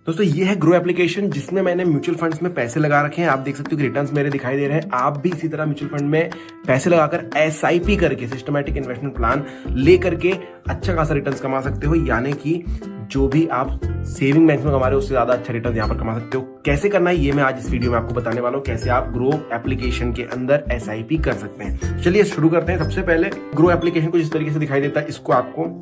दोस्तों ये है ग्रो एप्लीकेशन जिसमें मैंने म्यूचुअल फंड्स में पैसे लगा रखे हैं। आप देख सकते हो कि रिटर्न्स मेरे दिखाई दे रहे हैं। आप भी इसी तरह म्यूचुअल फंड में पैसे लगाकर एसआईपी करके सिस्टमैटिक इन्वेस्टमेंट प्लान लेकर के अच्छा खासा रिटर्न्स कमा सकते हो। यानी कि जो भी आप सेविंग बैंक में कमा रहे हो उससे ज्यादा अच्छा रिटर्न यहाँ पर कमा सकते हो। कैसे करना है ये मैं आज इस वीडियो में आपको बताने वाला हूँ, कैसे आप ग्रो एप्लीकेशन के अंदर एसआईपी कर सकते हैं। चलिए शुरू करते हैं। सबसे पहले ग्रो एप्लीकेशन को जिस तरीके से दिखाई देता है इसको आपको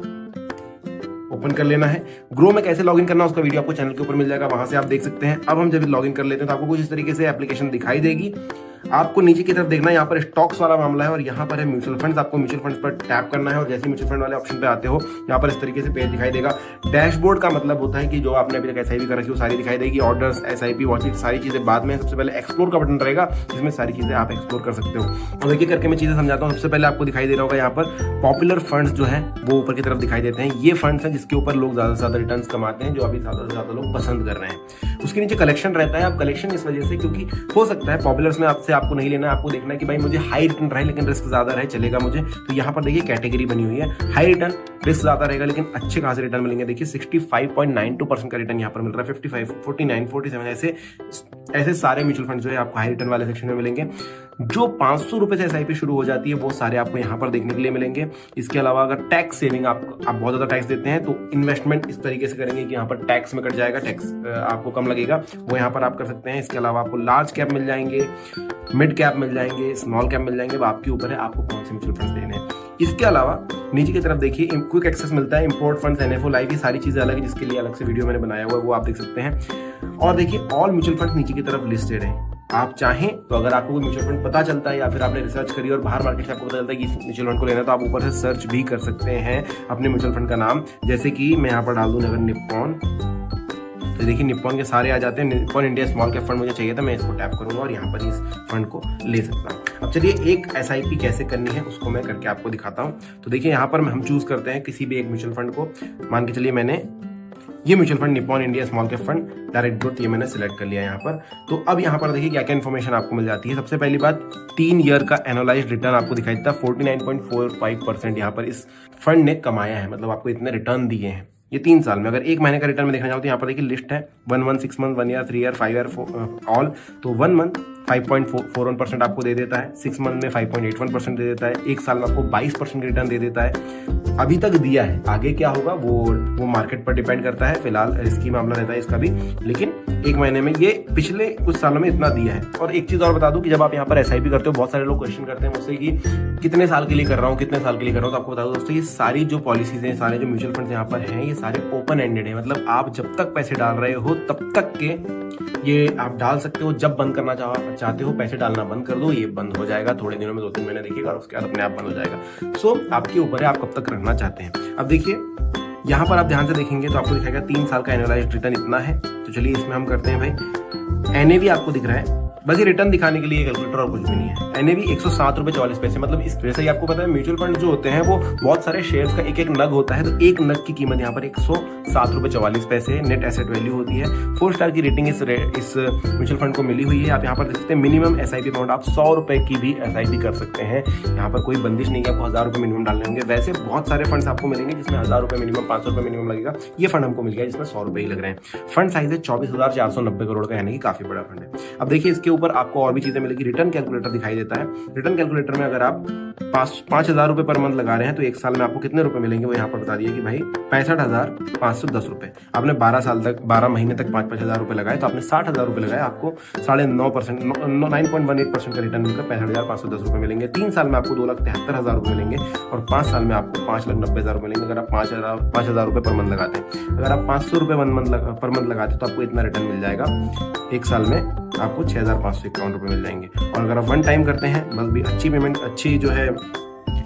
ओपन कर लेना है। ग्रो में कैसे लॉगिन करना है उसका वीडियो आपको चैनल के ऊपर मिल जाएगा, वहां से आप देख सकते हैं। अब हम जब लॉगिन कर लेते हैं तो आपको कुछ इस तरीके से एप्लीकेशन दिखाई देगी। आपको नीचे की तरफ देखना है, यहाँ पर स्टॉक्स वाला मामला है और यहाँ पर है म्यूचुअल फंड्स। आपको म्यूचुअल फंड्स पर टैप करना है और जैसे म्यूचुअल फंड वाले ऑप्शन पे आते हो यहाँ पर इस तरीके से पेज दिखाई देगा। डैशबोर्ड का मतलब होता है कि जो आपने अभी तक एसआईपी कर रखी है वो सारी दिखाई देगी। ऑर्डर्स, एसआईपी, वॉचिंग, सारी चीजें बाद में। सबसे पहले एक्सप्लोर का बटन रहेगा जिसमें सारी चीजें आप एक्सप्लोर कर सकते हो। और देखिए करके मैं चीजें समझाता हूँ। सबसे पहले आपको दिखाई दे रहा होगा यहाँ पर पॉपुलर फंड्स जो है वो ऊपर की तरफ दिखाई देते हैं। ये फंड्स हैं जिसके ऊपर लोग ज्यादा से ज्यादा रिटर्न कमाते हैं, जो अभी ज्यादा से ज्यादा लोग पसंद कर रहे हैं। उसके नीचे कलेक्शन रहता है। अब कलेक्शन इस वजह से क्योंकि हो सकता है पॉपुलर्स में आपसे आपको नहीं लेना है, आपको देखना है कि भाई मुझे हाई रिटर्न रहे लेकिन रिस्क ज्यादा रहे, चलेगा मुझे। तो यहाँ पर देखिए कैटेगरी बनी हुई है, हाई रिटर्न, रिस्क ज्यादा रहेगा लेकिन अच्छे खासे रिटर्न मिलेंगे। देखिए 65.92% का रिटर्न यहाँ पर मिल रहा है। 55, 49, 47 ऐसे सारे म्यूचुअल फंड जो है आपको हाई रिटर्न वाले सेक्शन में मिलेंगे। जो 500 रुपए से एसआईपी शुरू हो जाती है वो सारे आपको यहाँ पर देखने के लिए मिलेंगे। इसके अलावा अगर टैक्स सेविंग आप बहुत ज्यादा टैक्स देते हैं तो इन्वेस्टमेंट इस तरीके से करेंगे कि यहाँ पर टैक्स में कट जाएगा, टैक्स आपको कम लगेगा, वो यहाँ पर आप कर सकते हैं। इसके अलावा आपको लार्ज कैप मिल जाएंगे, मिड कैप मिल जाएंगे, स्मॉल कैप मिल जाएंगे। वो आपके ऊपर है आपको कौन से म्यूचुअल फंड लेने हैं। इसके अलावा नीचे की तरफ देखिए क्विक एक्सेस मिलता है, इंपोर्ट फंड्स, एनएफओ, लाइव, ये सारी चीजें अलग है जिसके लिए अलग से वीडियो मैंने बनाया हुआ है, वो आप देख सकते हैं। और देखिए ऑल म्यूचुअल फंड्स नीचे की तरफ लिस्टेड है। आप चाहें तो अगर आपको कोई म्यूचुअल फंड पता चलता है या फिर आपने रिसर्च करी और बाहर मार्केट से आपको पता चलता है कि इस म्यूचुअल फंड को लेना है तो आप ऊपर से सर्च भी कर सकते हैं अपने म्यूचुअल फंड का नाम। जैसे कि मैं यहाँ पर डाल दूं अगर निप्पॉन, तो देखिए निप्पॉन के सारे आ जाते हैं। Nippon India small cap fund मुझे चाहिए था, मैं इसको टैप करूंगा और यहाँ पर इस फंड को ले सकता हूँ। अब चलिए एक एसआईपी कैसे करनी है उसको मैं करके आपको दिखाता हूँ। तो देखिए यहाँ पर हम चूज करते हैं किसी भी एक म्यूचुअल फंड को। मान के चलिए मैंने ये mutual fund Nippon India small cap fund direct growth ये मैंने सिलेक्ट कर लिया यहाँ पर। तो अब यहाँ पर देखिए क्या क्या इन्फॉर्मेशन आपको मिल जाती है। सबसे पहली बात 3 ईयर का एनुअलाइज्ड रिटर्न आपको दिखाई देता है। 49.45% यहाँ पर इस फंड ने कमाया है, मतलब आपको इतने रिटर्न दिए हैं ये 3 साल में। अगर एक महीने का रिटर्न में देखना चाहो तो यहाँ पर देखिए लिस्ट है 1 month, 6 month, 1 year, 3 year, 5 year all. तो 1 मंथ 5.41% आपको दे देता है, 6 मंथ में 5.81% दे देता है, 1 साल में आपको 22% रिटर्न दे देता है। अभी तक दिया है, आगे क्या होगा वो मार्केट पर डिपेंड करता है। फिलहाल रिस्की मामला रहता है इसका भी, लेकिन 1 महीने में ये पिछले कुछ सालों में इतना दिया है। और एक चीज और बता दूं कि जब आप यहाँ पर एसआईपी करते हो बहुत सारे लोग क्वेश्चन करते हैं मुझसे कि कितने साल के लिए कर रहा हूँ, कितने साल के लिए कर रहा हूँ। तो आपको बता दो दोस्तों ये सारी जो पॉलिसीज हैं, सारे जो म्यूचुअल फंड यहाँ पर हैं, ये सारे ओपन एंडेड है। मतलब आप जब तक पैसे डाल रहे हो तब तक के ये आप डाल सकते हो। जब बंद करना चाहते हो पैसे डालना बंद कर दो, ये बंद हो जाएगा थोड़े दिनों में, 2-3 महीने देखिएगा और उसके बाद अपने आप बंद हो जाएगा। सो आपके ऊपर है आप कब तक रखना चाहते हैं। अब देखिए यहाँ पर आप ध्यान से देखेंगे तो आपको दिखाएगा 3 साल का एनुअलाइज्ड रिटर्न इतना है। तो चलिए इसमें हम करते हैं भाई एनएवी आपको दिख रहा है, बस ये रिटर्न दिखाने के लिए कैलकुलेटर और कुछ भी नहीं है। एनएवी 107.44 रुपए, मतलब इस वजह से आपको पता है म्यूचुअल फंड जो होते हैं वो बहुत सारे शेयर्स का एक एक नग होता है। तो एक नग की कीमत यहाँ पर 107.44 नेट एसेट वैल्यू होती है। 4 स्टार की रेटिंग इस म्यूचुअल फंड को मिली हुई है। आप यहाँ पर देख सकते हैं मिनिमम एसआईपी अमाउंट आप 100 रुपए की भी एसआईपी कर सकते हैं। यहाँ पर कोई बंदिश नहीं है, आपको 1000 रुपए मिनिमम डालने होंगे। वैसे बहुत सारे फंड्स आपको मिलेंगे जिसमें 1000 रुपए मिनिमम, 500 रुपए मिनिमम लगेगा। ये फंड हमको मिल गया जिसमें 100 रुपए ही लग रहे हैं। फंड साइज है 24,490 करोड़ का, यानी कि काफी बड़ा फंड है। अब देखिए इसके ऊपर आपको और भी चीजें मिलेगी। रिटर्न कैलकुलेटर दिखाई देता है। रिटर्न कैलकुलेटर में अगर आप 5,000 रुपए पर मंथ लगा रहे हैं तो 1 साल में आपको कितने रुपए मिलेंगे वो यहाँ पर बता दिया कि भाई 65,510 रुपए। आपने 12 साल तक 12 महीने तक 5-5 हजार रुपए लगाए तो आपने 60,000 रुपए लगाए, आपको 9.5%, 9.18% का रिटर्न मिलकर 65,510 रुपए मिलेंगे। 3 साल में आपको 2,73,000 रुपए मिलेंगे और 5 साल में आपको 5,90,000 रुपए मिलेंगे अगर आप 5,000 रुपए पर मंथ लगाते हैं। अगर आप 500 रुपए पर मंथ लगाते हैं तो आपको इतना रिटर्न मिल जाएगा। 1 साल में आपको 6,551 रुपए मिल जाएंगे। और अगर आप 1 टाइम करते हैं, बस भी अच्छी पेमेंट, अच्छी जो है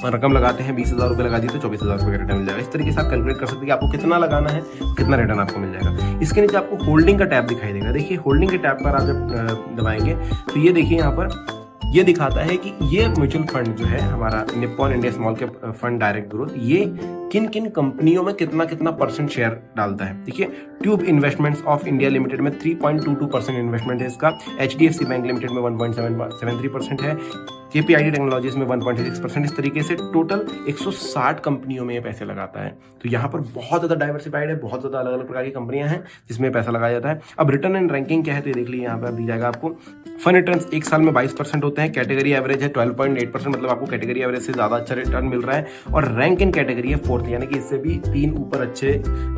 रकम लगाते हैं, 20,000 रुपए लगा दी तो 24,000 रुपए का रिटर्न मिल जाएगा। इस तरीके से आप कैलकुलेट कर सकते हैं कि आपको कितना लगाना है, कितना रिटर्न आपको मिल जाएगा। इसके नीचे आपको होल्डिंग का टैब दिखाई देगा। देखिए होल्डिंग के टैब पर आप जब दबाएंगे तो ये देखिए यहाँ पर ये दिखाता है कि ये म्यूचुअल फंड जो है हमारा Nippon India small cap fund direct growth, ये किन किन कंपनियों में कितना कितना % शेयर डालता है। देखिए tube investments of India limited में 3.22% इन्वेस्टमेंट है इसका, HDFC बैंक लिमिटेड में 1.73% है, KPIT टेक्नोलॉजीज में 1.6%। इस तरीके से टोटल 160 कंपनियों में ये पैसे लगाता है। तो यहाँ पर बहुत ज़्यादा डाइवर्सिफाइड है, बहुत ज़्यादा अलग अलग प्रकार की कंपनियां हैं जिसमें पैसा लगाया जाता है। अब रिटर्न एंड रैंकिंग क्या है तो ये देख लीजिए, यहाँ पर दी जाएगा आपको। फंड रिटर्न्स एक साल में 22% होते हैं, कैटेगरी एवरेज है 12.8%, मतलब आपको कैटेगरी एवरेज से ज़्यादा अच्छा रिटर्न मिल रहा है। और रैंक इन कैटेगरी है 4th, यानी कि इससे भी 3 ऊपर अच्छे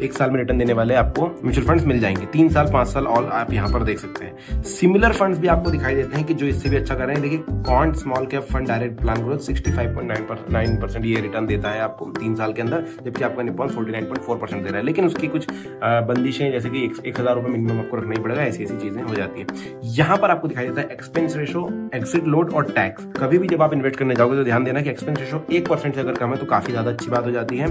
एक साल में रिटर्न देने वाले आपको म्यूचुअल फंड्स मिल जाएंगे। 3 साल 5 साल ऑल आप यहाँ पर देख सकते हैं। सिमिलर फंड्स भी आपको दिखाई देते हैं कि जो इससे भी अच्छा कर रहे हैं। देखिए quant small cap fund direct plan growth 65.9% ये रिटर्न देता है आपको 3 साल के अंदर, जबकि आपका निप्पॉन 49.4% दे रहा है। लेकिन उसकी कुछ बंदिशें, जैसे कि 1,000 रुपये मिनिमम आपको रखना ही पड़ेगा, ऐसी चीजें हो जाती है। यहाँ पर आपको दिखाई देता है एक्सपेंस रेशो, एग्जिट लोड और टैक्स। कभी भी जब आप इन्वेस्ट करने जाओगे तो ध्यान देना कि एक्सपेंस रेशो 1% से अगर कम है तो काफी ज्यादा अच्छी बात हो जाती है।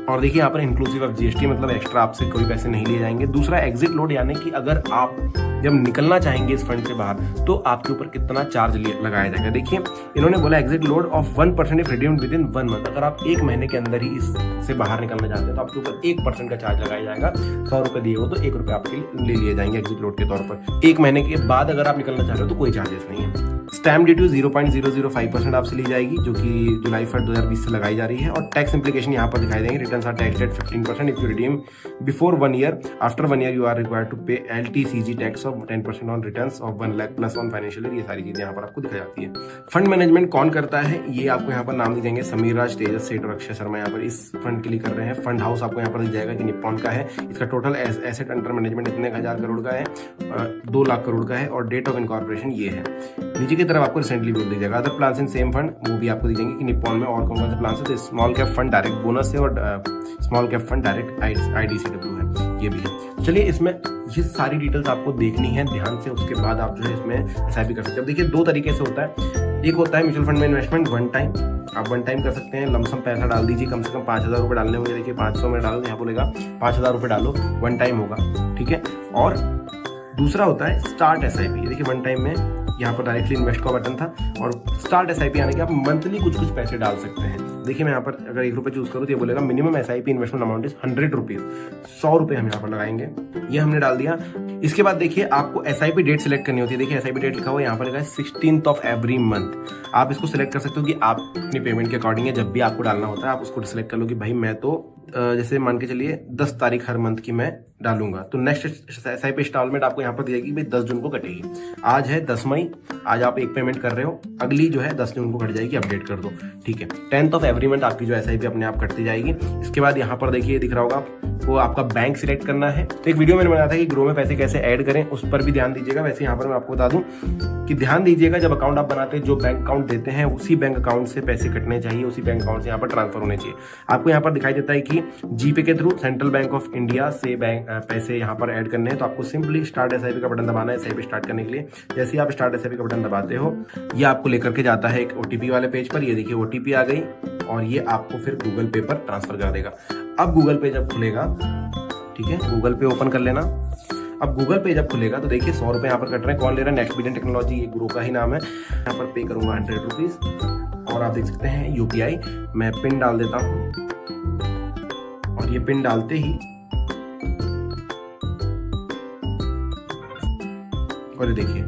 और देखिए यहाँ पर इंक्लूसिव ऑफ GST, मतलब एक्स्ट्रा आपसे कोई पैसे नहीं लिए जाएंगे। दूसरा एग्जिट लोड, यानी कि अगर आप जब निकलना चाहेंगे इस फंड से बाहर तो आपके ऊपर कितना चार्ज लगाया जाएगा। देखिए इन्होंने बोला exit load of 1% if redeemed with in 1 month. अगर आप 1 महीने के अंदर ही इससे बाहर निकलना चाहते हैं तो आपके ऊपर 1% का चार्ज लगाया जाएगा। 100 रुपये दिए हो तो 1 रुपये आपके ले लिए जाएंगे एग्जिट लोड के तौर पर। 1 महीने के बाद अगर आप निकलना चाहते हो तो कोई चार्जेस नहीं है। स्टैम्प ड्यूटी 0.005% आपसे ली जाएगी, जो कि जुलाई 1 2020 से लगाई जा रही है। और टैक्स इंप्लीकेशन यहाँ पर दिखाई देंगे। Returns are taxed at 15% if you redeem before 1 year. After 1 year you are required to pay LTCG tax of 10% on returns of 1 lakh plus on financial year. ये सारी चीजें यहाँ पर आपको दिखाई जाती है। फंड मैनेजमेंट कौन करता है ये आपको यहाँ पर नाम दिए जाएंगे, समीर राज, तेजस सेठ और अक्षय शर्मा यहाँ पर इस फंड के लिए कर रहे हैं। फंड हाउस आपको यहाँ पर दिख जाएगा कि निप्पॉन का है। इसका टोटल एसेट अंडर मैनेजमेंट इतने 1000 करोड़ का है, 2 लाख करोड़ का है। और डेट ऑफ इनकॉर्पोरेशन ये है। नीचे की तरफ आपको रिसेंटली दी जाएगा। Other plans in same fund वो भी आपको दी जाएंगे कि निप्पॉन में और कौन कौन से प्लान है। Small cap fund direct bonus है और small cap fund direct IDCW है, ये भी है। चलिए इसमें ये सारी डिटेल्स आपको देखनी है ध्यान से, उसके बाद आप जो है इसमें SIP कर सकते हैं। अब देखिए 2 तरीके से होता है। एक होता है म्यूचुअल फंड में इन्वेस्टमेंट वन टाइम, आप वन टाइम कर सकते हैं। लमसम पैसा डाल दीजिए, कम से कम 5,000 रुपये डालने होंगे। देखिए 500 में डालो, यहाँ बोलेगा 5,000 रुपये डालो, वन टाइम होगा, ठीक है। और दूसरा होता है स्टार्ट SIP। देखिए वन टाइम में यहाँ पर डायरेक्टली इन्वेस्ट का बटन था, और स्टार्ट SIP यानी कि आप मंथली कुछ पैसे डाल सकते हैं। देखिए मैं यहाँ पर अगर 1 रुपये चूज करूँ तो ये बोलेगा minimum SIP investment amount is 100 rupees, 100 रुपये हम यहाँ पर लगाएंगे। ये हमने डाल दिया। इसके बाद देखिए आपको SIP डेट सिलेक्ट करनी होती है। देखिए SIP डेट लिखा हुआ है यहाँ पर, लिखा है 16th ऑफ एवरी मंथ। आप इसको सिलेक्ट कर सकते हो कि आप अपनी पेमेंट के अकॉर्डिंग है, जब भी आपको डालना होता है आप उसको सिलेक्ट कर लो कि भाई मैं तो जैसे मान के चलिए 10 तारीख हर मंथ की मैं डालूंगा। तो नेक्स्ट SIP इंस्टॉलमेंट आपको यहाँ पर दी जाएगी, भाई 10 जून को कटेगी। आज है 10 मई, आज आप एक पेमेंट कर रहे हो, अगली जो है 10 जून को कट जाएगी, अपडेट कर दो, ठीक है। 10th ऑफ एवरी मंथ आपकी जो SIP अपने आप कटती जाएगी। इसके बाद यहाँ पर देखिए दिख रहा होगा वो आपका बैंक सिलेक्ट करना है। तो एक वीडियो मैंने बनाया था कि ग्रो में पैसे कैसे ऐड करें, उस पर भी ध्यान दीजिएगा। वैसे यहाँ पर मैं आपको बता दूं कि ध्यान दीजिएगा जब अकाउंट आप बनाते हैं, जो बैंक अकाउंट देते हैं उसी बैंक अकाउंट से पैसे कटने चाहिए, उसी बैंक अकाउंट से यहाँ पर ट्रांसफर होने चाहिए। आपको यहाँ पर दिखाई देता है कि GPay के through central bank of India से बैंक पैसे यहाँ पर ऐड करने हैं। तो आपको सिंपली स्टार्ट SIP का बटन दबाना है SIP स्टार्ट करने के लिए। जैसे ही आप स्टार्ट SIP का बटन दबाते हो, ये आपको लेकर के जाता है एक OTP वाले पेज पर। ये देखिए OTP आ गई, और ये आपको फिर गूगल पे पर ट्रांसफर कर देगा। अब गूगल पे जब खुलेगा, ठीक है, गूगल पे ओपन कर लेना। अब गूगल पे जब खुलेगा तो देखिए 100 रुपये यहाँ पर कट रहे हैं। कौन ले रहा है? नेक्स्ट बिलियन टेक्नोलॉजी, ये ग्रो का ही नाम है। यहाँ पर पे करूंगा 100 रुपीज, और आप देख सकते हैं UPI। मैं पिन डाल देता हूँ, और ये पिन डालते ही और ये देखिए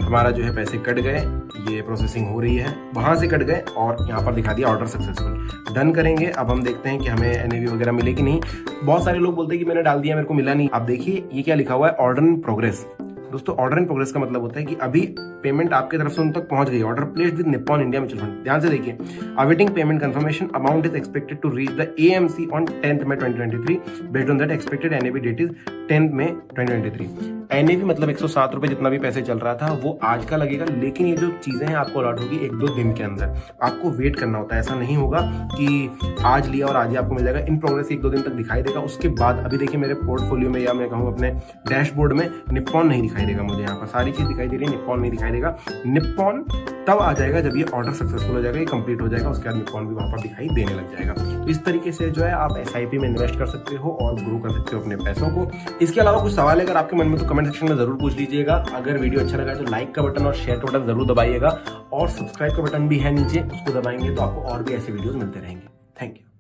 हमारा जो है पैसे कट गए। ये प्रोसेसिंग हो रही है, वहां से कट गए, और यहाँ पर दिखा दिया ऑर्डर सक्सेसफुल। डन करेंगे। अब हम देखते हैं कि हमें NAV वगैरह मिले कि नहीं। बहुत सारे लोग बोलते हैं कि मैंने डाल दिया, मेरे को मिला नहीं। आप देखिए ये क्या लिखा हुआ है, ऑर्डर इन प्रोग्रेस। दोस्तों ऑर्डर इन प्रोग्रेस का मतलब होता है कि अभी पेमेंट आपके तरफ से उन तक पहुंच गई। Order placed with Nippon India mutual fund. ध्यान से देखिए, awaiting payment confirmation, amount is expected to reach the AMC on 10th May 2023। Based on that expected NAV date is 10th May 2023। NAV मतलब 107 रुपये जितना भी पैसे चल रहा था वो आज का लगेगा, लेकिन ये जो चीजें हैं आपको अलॉट होगी 1-2 दिन के अंदर। आपको वेट करना होता है, ऐसा नहीं होगा कि आज लिया और आज ही आपको मिल जाएगा। इन प्रोग्रेस 1-2 दिन तक दिखाई देगा। उसके बाद अभी देखिए मेरे पोर्टफोलियो में, या मैं कहूँ अपने डैशबोर्ड में, निप्पॉन नहीं दिखाई देगा मुझे। यहाँ पर सारी चीज दिखाई दे रही है, निप्पॉन नहीं दिखाई देगा। निप्पॉन तब आ जाएगा जब ये ऑर्डर सक्सेसफुल हो जाएगा, ये कंप्लीट हो जाएगा, उसके बाद निप्पॉन भी वहां पर दिखाई देने लग जाएगा। तो इस तरीके से जो है आप SIP में इन्वेस्ट कर सकते हो और ग्रो कर सकते हो अपने पैसों को। इसके अलावा कुछ सवाल अगर आपके मन में तो कमेंट सेक्शन में जरूर पूछ लीजिएगा। अगर वीडियो अच्छा लगा तो लाइक का बटन और शेयर का बटन जरूर दबाइएगा, और सब्सक्राइब का बटन भी है नीचे, उसको दबाएंगे तो आपको और भी ऐसे वीडियोस मिलते रहेंगे। Thank you.